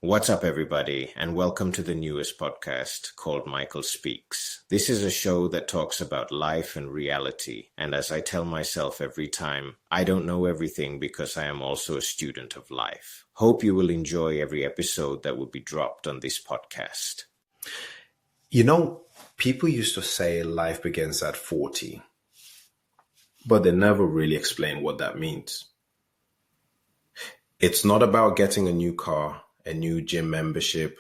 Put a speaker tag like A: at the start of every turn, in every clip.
A: What's up, everybody, and welcome to the newest podcast called Michael Speaks. This is a show that talks about life and reality, and as I tell myself every time, I don't know everything because I am also a student of life. Hope you will enjoy every episode that will be dropped on this podcast.
B: You know, people used to say life begins at 40, but they never really explain what that means. It's not about getting a new car, a new gym membership,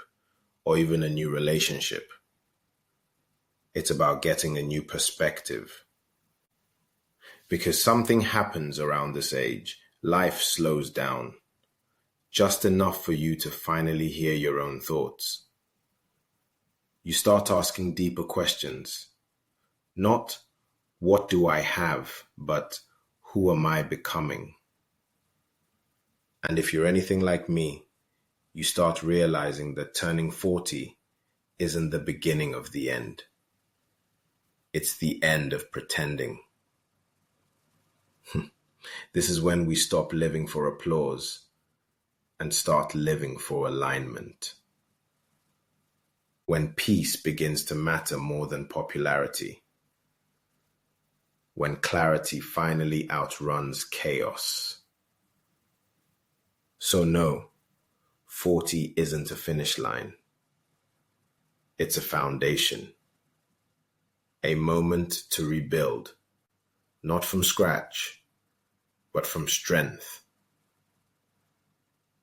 B: or even a new relationship. It's about getting a new perspective. Because something happens around this age, life slows down, just enough for you to finally hear your own thoughts. You start asking deeper questions. Not, what do I have, but who am I becoming? And if you're anything like me, you start realizing that turning 40 isn't the beginning of the end. It's the end of pretending. This is when we stop living for applause and start living for alignment. When peace begins to matter more than popularity. When clarity finally outruns chaos. So no, 40 isn't a finish line. It's a foundation. A moment to rebuild, not from scratch, but from strength.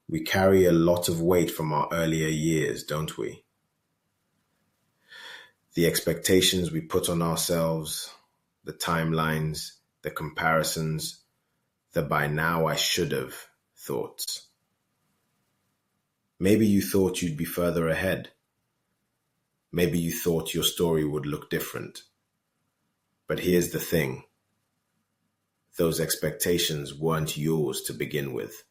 B: We carry a lot of weight from our earlier years, don't we? The expectations we put on ourselves, the timelines, the comparisons, the by now I should have thoughts. Maybe you thought you'd be further ahead. Maybe you thought your story would look different. But here's the thing. Those expectations weren't yours to begin with.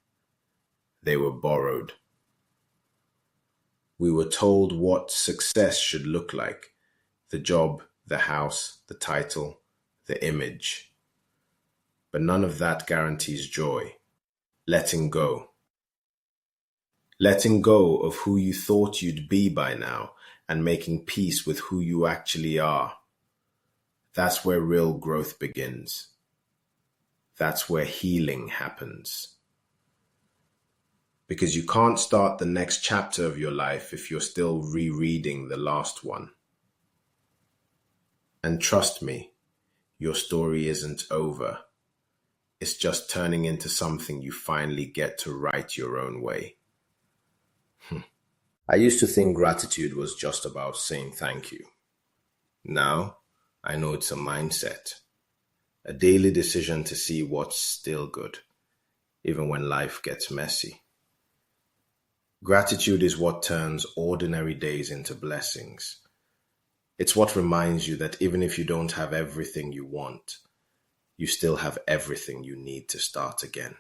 B: They were borrowed. We were told what success should look like. The job, the house, the title, the image. But none of that guarantees joy. Letting go. Letting go of who you thought you'd be by now and making peace with who you actually are. That's where real growth begins. That's where healing happens. Because you can't start the next chapter of your life if you're still rereading the last one. And trust me, your story isn't over. It's just turning into something you finally get to write your own way. I used to think gratitude was just about saying thank you. Now, I know it's a mindset, a daily decision to see what's still good, even when life gets messy. Gratitude is what turns ordinary days into blessings. It's what reminds you that even if you don't have everything you want, you still have everything you need to start again.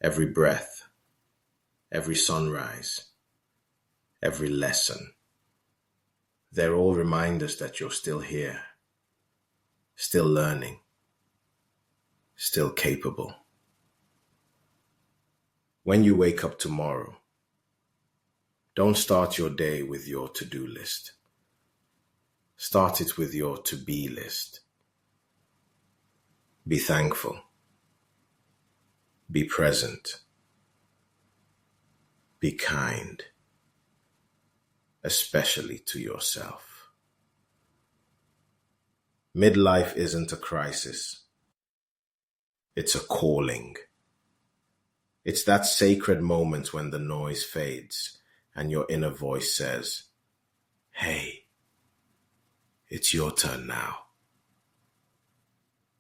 B: Every breath, every sunrise, every lesson. They're all reminders that you're still here, still learning, still capable. When you wake up tomorrow, don't start your day with your to-do list. Start it with your to-be list. Be thankful. Be present. Be kind. Especially to yourself. Midlife isn't a crisis. It's a calling. It's that sacred moment when the noise fades and your inner voice says, "Hey, it's your turn now."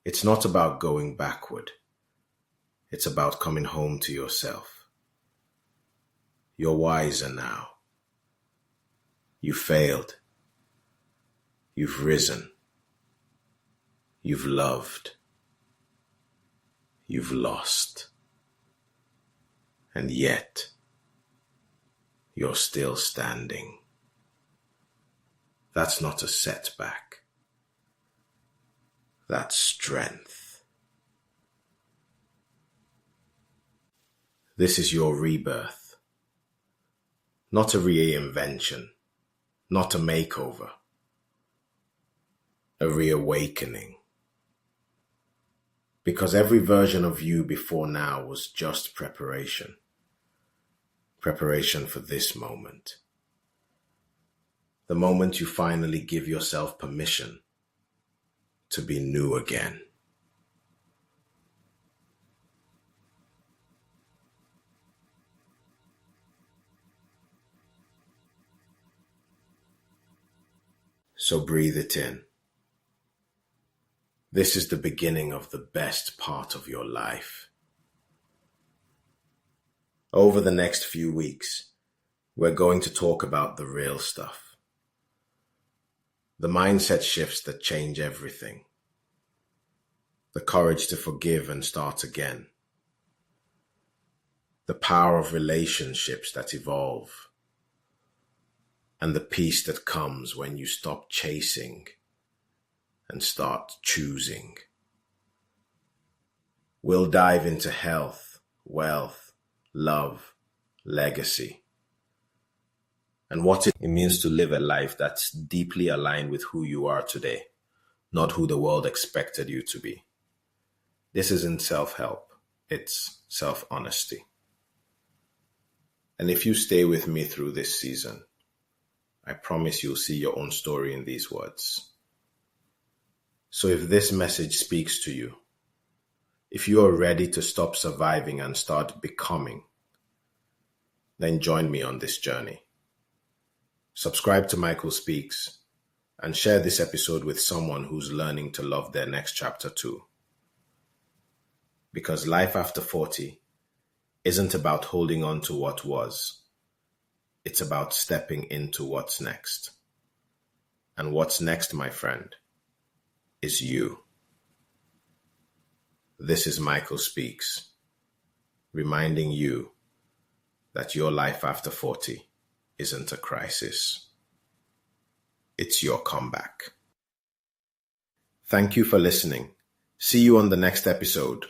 B: It's not about going backward. It's about coming home to yourself. You're wiser now. You failed. You've risen. You've loved. You've lost. And yet, you're still standing. That's not a setback. That's strength. This is your rebirth. not a reinvention, not a makeover, a reawakening. Because every version of you before now was just preparation. Preparation for this moment. The moment you finally give yourself permission to be new again. So breathe it in. This is the beginning of the best part of your life. Over the next few weeks, we're going to talk about the real stuff. The mindset shifts that change everything. The courage to forgive and start again. The power of relationships that evolve. And the peace that comes when you stop chasing and start choosing. We'll dive into health, wealth, love, legacy, and what it means to live a life that's deeply aligned with who you are today, not who the world expected you to be. This isn't self-help, it's self-honesty. And if you stay with me through this season, I promise you'll see your own story in these words. So if this message speaks to you, if you are ready to stop surviving and start becoming, then join me on this journey. Subscribe to Michael Speaks and share this episode with someone who's learning to love their next chapter too. Because life after 40 isn't about holding on to what was. It's about stepping into what's next. And what's next, my friend, is you. This is Michael Speaks, reminding you that your life after 40 isn't a crisis. It's your comeback. Thank you for listening. See you on the next episode.